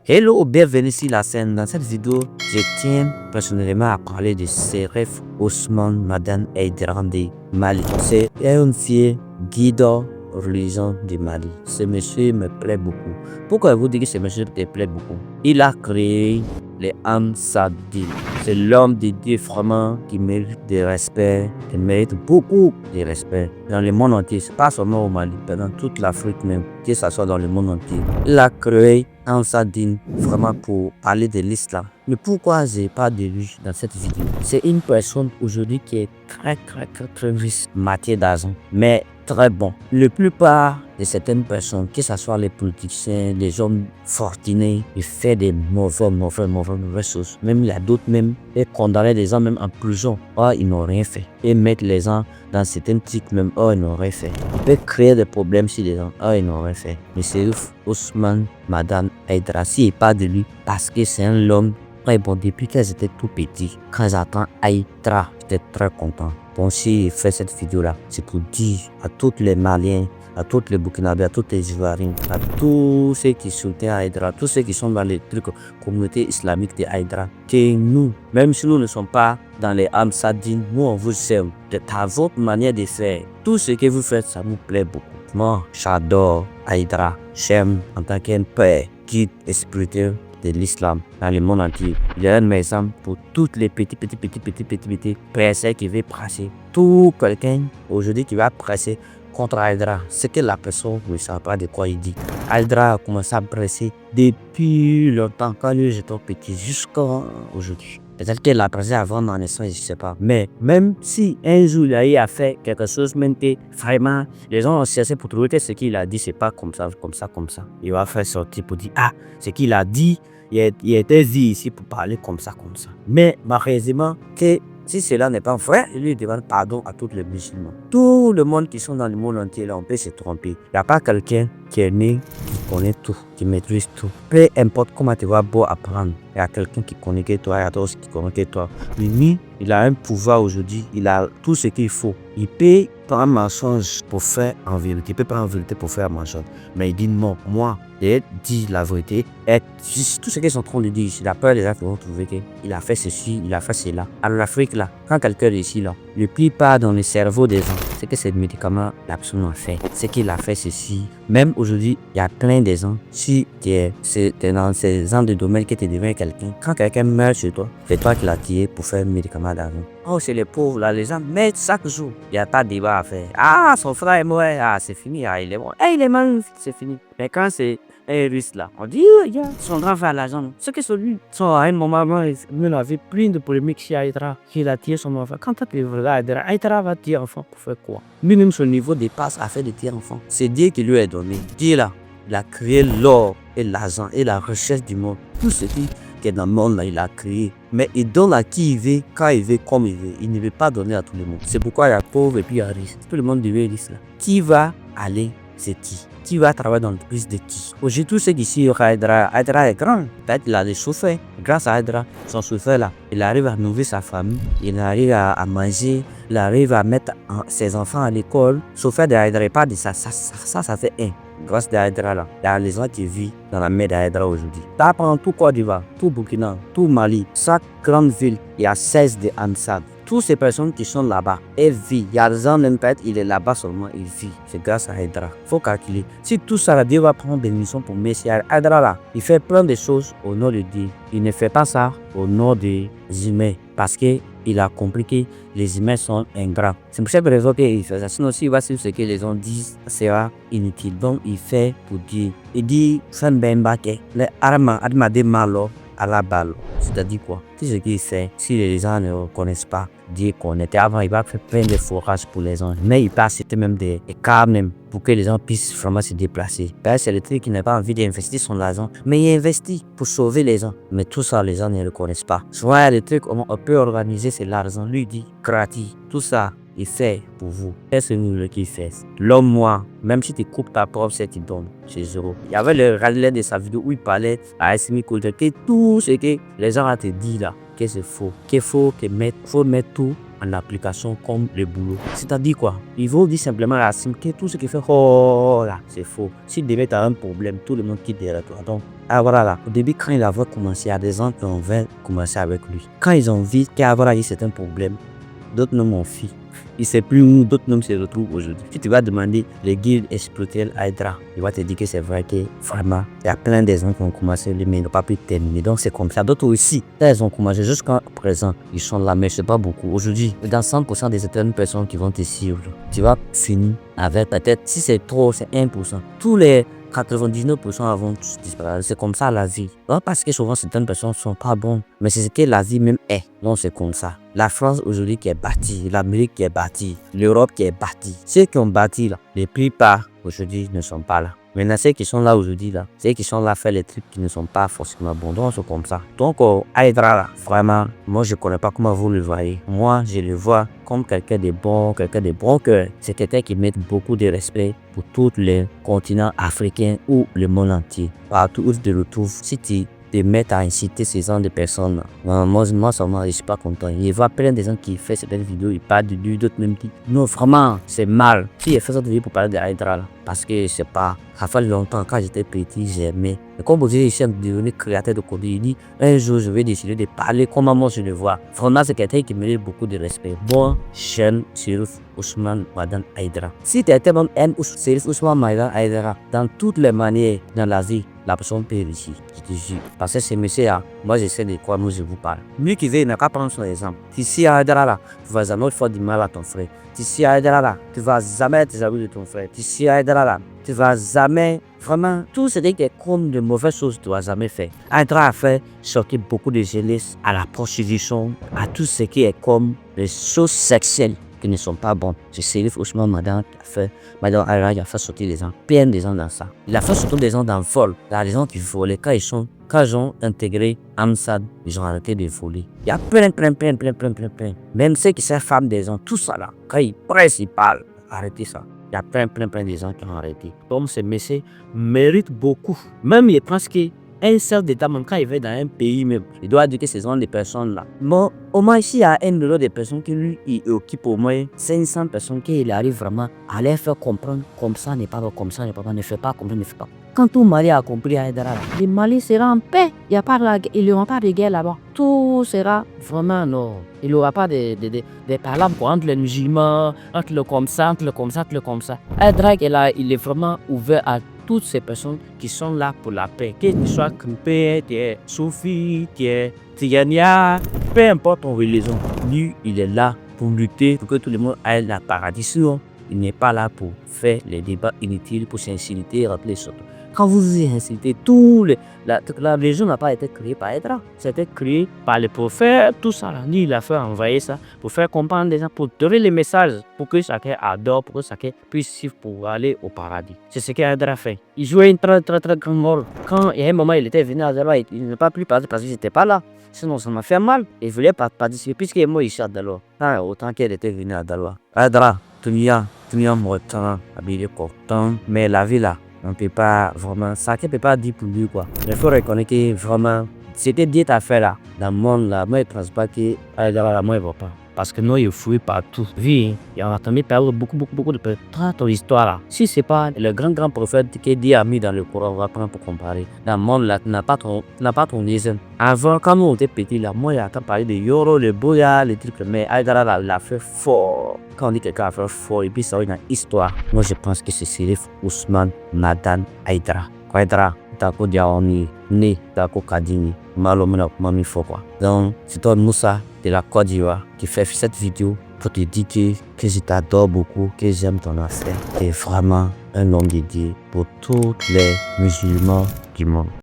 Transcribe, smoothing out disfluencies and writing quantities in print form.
Hello, bienvenue sur la scène. Dans cette vidéo, je tiens personnellement à parler de Serif Ousmane Madan Eidrandi Mali. C'est un fier guide religion du Mali. Ce monsieur me plaît beaucoup. Pourquoi vous dites que ce monsieur te plaît beaucoup? Il a créé les Ansadi. C'est l'homme de Dieu vraiment qui mérite de respect, qui mérite beaucoup de respect dans le monde entier. C'est pas seulement au Mali, mais dans toute l'Afrique même, que ce soit dans le monde entier. Il a créé Ansadi vraiment pour parler de l'islam. Mais pourquoi j'ai pas de lui dans cette vidéo? C'est une personne aujourd'hui qui est très riche en matière d'argent, mais très bon. La plupart de certaines personnes, que ce soit les politiciens, les hommes fortunés, ils font des mauvaises choses. Même il y a d'autres même, et condamner des gens même en prison. Oh, ils n'ont rien fait. Et mettre les gens dans certains trucs même, oh, ils n'ont rien fait. On peut créer des problèmes sur les gens, oh, ils n'ont rien fait. Mais c'est Ousmane Madan Eidrandi, si il parle de lui, parce que c'est un homme très bon. Depuis que j'étais tout petit, quand j'entends Aïtra, j'étais très content. Bon, si il fait cette vidéo-là, c'est pour dire à tous les Maliens, à tous les Burkinabés, à tous les Ivoiriens, à tous ceux qui soutiennent Aïdra, tous ceux qui sont dans les trucs communauté islamique de Aïdra, que nous, même si nous ne sommes pas dans les Amsadines, nous on vous aime. À votre manière de faire, tout ce que vous faites, ça nous plaît beaucoup. Moi, j'adore Aïdra. J'aime en tant qu'un père, guide spirituel de l'islam dans le monde entier. Il y a un message pour toutes les petits pressés qui veulent presser. Tout quelqu'un aujourd'hui qui va presser contre Aïdra, c'est que la personne ne sait pas de quoi il dit. Aïdra a commencé à presser depuis longtemps, quand lui j'étais petit, jusqu'à aujourd'hui. Peut-être qu'il a pressé avant ma naissance, je ne sais pas. Mais même si un jour il a eu à faire quelque chose, même que vraiment les gens ont cherché pour trouver que ce qu'il a dit, c'est pas comme ça. Il va faire sortir pour dire, ah, ce qu'il a dit, il était dit ici pour parler comme ça. Mais malheureusement, que si cela n'est pas vrai, il lui demande pardon à tous les musulmans. Tout le monde qui sont dans le monde entier, là, on peut se tromper. Il n'y a pas quelqu'un qui est né, qui connaît tout, qui maîtrise tout. Peu importe comment tu vas beau apprendre, il y a quelqu'un qui connaît que toi, il y a d'autres qui connaissent que toi. Lui, il a un pouvoir aujourd'hui, il a tout ce qu'il faut. Il peut prendre un mensonge pour faire en vérité, il peut pas en vérité pour faire un mensonge. Mais il dit non, moi, j'ai dit la vérité. Et tout ce qu'ils sont en train de dire, il a peur des gens qui vont trouver qu'il a fait ceci, il a fait cela. En Afrique, là, quand quelqu'un est ici, là, le plupart dans le cerveau des gens, c'est que ces médicaments, l'absolu a fait. C'est qu'il a fait ceci. Même aujourd'hui, il y a plein de gens, si tu es dans ces gens de domaine que tu deviens quelqu'un, quand quelqu'un meurt chez toi, c'est toi qui l'as tiré pour faire un médicament d'argent. Oh, c'est les pauvres là, les gens mettent chaque jour. Il n'y a pas de débat à faire. Ah, son frère est mort, ah, c'est fini, ah, il est mort. Eh, il est mort, c'est fini. Mais quand c'est un russe là, on dit, regarde, son grand frère l'argent. Ce que celui, à un moment, il avait plein de polémiques chez Aïdra, qu'il a tiré son enfant. Quand tu regardes Aïdra va tirer enfant pour faire quoi? Lui-même, son niveau dépasse à faire de tirer enfant. C'est Dieu qui lui a donné. Dieu là, il a créé l'or et l'argent et la recherche du monde. Tout ce qui est dans le monde là, il a créé. Mais il donne à qui il veut, quand il veut, comme il veut. Il ne veut pas donner à tout le monde. C'est pourquoi il y a pauvre et puis il y a riche. Tout le monde devait riche là. Qui va aller, c'est qui va travailler dans l'entreprise de qui? Aujourd'hui, tout ce qu'ici, Aïdra est grand. Peut-être qu'il a des chauffeurs. Grâce à Aïdra, son chauffeur là, il arrive à nourrir sa famille, il arrive à manger, il arrive à mettre ses enfants à l'école. Chauffeur d'Aïdra, pas de ça fait un. Grâce à Aïdra là, il y a les gens qui vivent dans la mer d'Aïdra aujourd'hui. Tu apprends tout Côte d'Ivoire, tout Burkina, tout Mali, chaque grande ville, il y a 16 de Ansad. Toutes ces personnes qui sont là-bas, elles vivent. Il y a des gens, même peut-être, il est là-bas seulement, il vit. C'est grâce à Aïdra. Il faut calculer. Si tout ça, Dieu va prendre des missions pour Messie. Aïdra là, il fait plein de choses au nom de Dieu. Il ne fait pas ça au nom des humains. Parce qu'il a compris que les humains sont ingrats. C'est pour cette raison qu'il fait ça. Sinon, s'il va suivre ce que les gens disent, ça sera inutile. Donc, il fait pour Dieu. Il dit, les armes, malo à la balle. C'est-à-dire quoi? Tout ce qu'il fait, si les gens ne connaissent pas, Dieu connaît. Avant, il va faire plein de forages pour les gens. Mais il peut accepter même des cas même pour que les gens puissent vraiment se déplacer. C'est le truc qui n'a pas envie d'investir son argent, mais il investit pour sauver les gens. Mais tout ça, les gens ne le connaissent pas. Souvent, il y a des trucs comment on peut organiser, c'est l'argent. Lui dit, gratuit. Tout ça, il fait pour vous. C'est nous qui fait. L'homme, moi, même si tu coupes ta propre, c'est qu'il donne. C'est zéro. Il y avait le rallye de sa vidéo où il parlait à Esmi Koulder que tout ce que les gens ont te dit là, que c'est faux. Qu'il faut mettre tout en application comme le boulot. C'est-à-dire quoi? Ils vont dire simplement Racine que tout ce qui fait oh là, c'est faux. Si demain tu as un problème, tout le monde quitte derrière toi. Donc, voilà là. Au début, quand il avait commencé, il y a des gens qui ont veulent commencer avec lui. Quand ils ont vu qu'Avara a eu certains problèmes, d'autres noms m'ont fui. Il ne sait plus où d'autres noms se retrouvent aujourd'hui. Si tu vas demander les guildes spirituelles à Hydra, il va te dire que c'est vrai que vraiment, il y a plein de gens qui ont commencé, mais ils n'ont pas pu terminer. Donc c'est comme ça. D'autres aussi, là, ils ont commencé jusqu'à présent. Ils sont là, mais ce n'est pas beaucoup. Aujourd'hui, dans 100% des certaines personnes qui vont te suivre, tu vas finir avec peut-être, si c'est trop, c'est 1%. Tous les 99% avant tous disparaître. C'est comme ça la vie. Non parce que souvent certaines personnes ne sont pas bonnes, mais c'est ce que la vie même est. Non, c'est comme ça. La France aujourd'hui qui est bâtie, l'Amérique qui est bâtie, l'Europe qui est bâtie. Ceux qui ont bâti là, les plupart aujourd'hui ne sont pas là. Maintenant, ceux qui sont là aujourd'hui, là, ceux qui sont là faire les trucs qui ne sont pas forcément bons, donc c'est comme ça. Donc, Hydra, là, vraiment, moi je ne connais pas comment vous le voyez. Moi, je le vois comme quelqu'un de bon, quelqu'un de bon cœur. C'est quelqu'un qui met beaucoup de respect pour tous les continents africains ou le monde entier. Partout où tu te retrouves, si tu te mettre à inciter ces gens de personnes. Moi, seulement, je suis pas content. Il voit plein de gens qui font certaines vidéos, ils parlent de lui, d'autres même qui. Non, vraiment, c'est mal. Si il fait cette vidéo pour parler de Hydra, parce que c'est pas. Ça fait longtemps, quand j'étais petit, j'aimais. Mais comme vous dites, je suis devenu créateur de contenu. Il dit, un jour, je vais décider de parler comment moi je le vois. Vraiment, c'est quelqu'un qui mérite beaucoup de respect. Bon, j'aime Cherif Ousmane Madan Hydra. Si tu es tellement aime Cherif Ousmane Madan Hydra, dans toutes les manières, dans la vie, la personne peut réussir, je te jure. Parce que ce monsieur-là, moi je sais de quoi moi je vous parle. Lui qui veut, il n'a qu'à prendre son exemple. Si à Hydra là, tu vas jamais faire du mal à ton frère. Si à Hydra là, tu vas jamais être jaloux de ton frère. Si à Hydra là, tu vas jamais, vraiment, tout ce qui est comme de mauvaises choses, tu vas jamais faire. Hydra a fait sortir beaucoup de jeunesse à la prostitution, à tout ce qui est comme les choses sexuelles qui ne sont pas bonnes. C'est Cherif Ousmane Madan qui a fait, Madan Hydra a fait sortir les gens, plein des gens dans ça. Il a fait sortir des gens dans le vol. Il y a des gens qui volaient quand ils ont intégré Amsad, ils ont arrêté de voler. Il y a plein. Même ceux qui sont femmes des gens, tout ça là, quand ils pressent, ils parlent, arrêtez ça. Il y a plein de gens qui ont arrêté. Comme ce monsieur mérite beaucoup. Même il pense qu'un seul d'État, même quand il va dans un pays même, il doit éduquer ces gens de personnes-là. Bon, au moins ici, il y a un million de personnes qui lui il occupe au moins 500 personnes qu'il arrive vraiment à les faire comprendre comme ça n'est pas bon, comme ça n'est pas bon, ne fait pas, comme ça ne fait pas. Quand tout Mali a compris à Hydra, le Mali sera en paix. Il n'y aura pas de guerre là-bas. Tout sera vraiment non. Il n'y aura pas de palabres entre les musulmans, entre le comme ça, entre le comme ça, entre le comme ça. Hydra il est vraiment ouvert à toutes ces personnes qui sont là pour la paix. Que tu sois Krimpé, tu es Soufi, tu es Tigania, peu importe ton religion. Lui, il est là pour lutter pour que tout le monde aille à la paradis. Il n'est pas là pour faire les débats inutiles, pour s'insulter et rappeler surtout. Quand vous y incitez, la religion n'a pas été créée par Hydra. C'était créé par les prophètes, tout ça. Lui, il a fait envoyer ça pour faire comprendre les gens, pour donner les messages, pour que chacun adore, pour que chacun puisse suivre pour aller au paradis. C'est ce qu'Hydra fait. Il jouait une très grande rôle. Quand il y a un moment, il était venu à Hydra, il n'a pas pu parler parce qu'il n'était pas là. Sinon, ça m'a fait mal. Il ne voulait pas participer puisque moi, il suis à Daloa. Autant qu'elle était venue à Daloa. Hydra, tu m'as montré, habillé content, mais la vie là. On ne peut pas vraiment, ça ne peut pas dire pour lui quoi. Il faut reconnaître que vraiment, c'était dit à faire là. Dans le monde là, moi je ne pense pas que Hydra moi il ne va pas. Parce que nous, il fouille partout. Oui, il a entendu parler beaucoup de personnes. Ton histoire là. Si ce n'est pas le grand prophète qui dit a mis dans le Coran, on va prendre pour comparer. Dans le monde là, tu n'as pas ton listen. Avant, quand nous on était petits là, moi j'ai entendu parler de Yoro, le Boya, les trucs. Mais Hydra là, il a fait fort. Quand on dit que quelqu'un a fait fort, et puis ça a une histoire. Moi je pense que c'est Cherif Ousmane Madan Hydra. Hydra, Tako Diaoni, Né, Tako Kadini, Malomena, Mami Fokwa. Donc, c'est toi Moussa de la Côte d'Ivoire qui fait cette vidéo pour te dire que je t'adore beaucoup, que j'aime ton affaire. Et vraiment un homme dédié pour tous les musulmans du monde.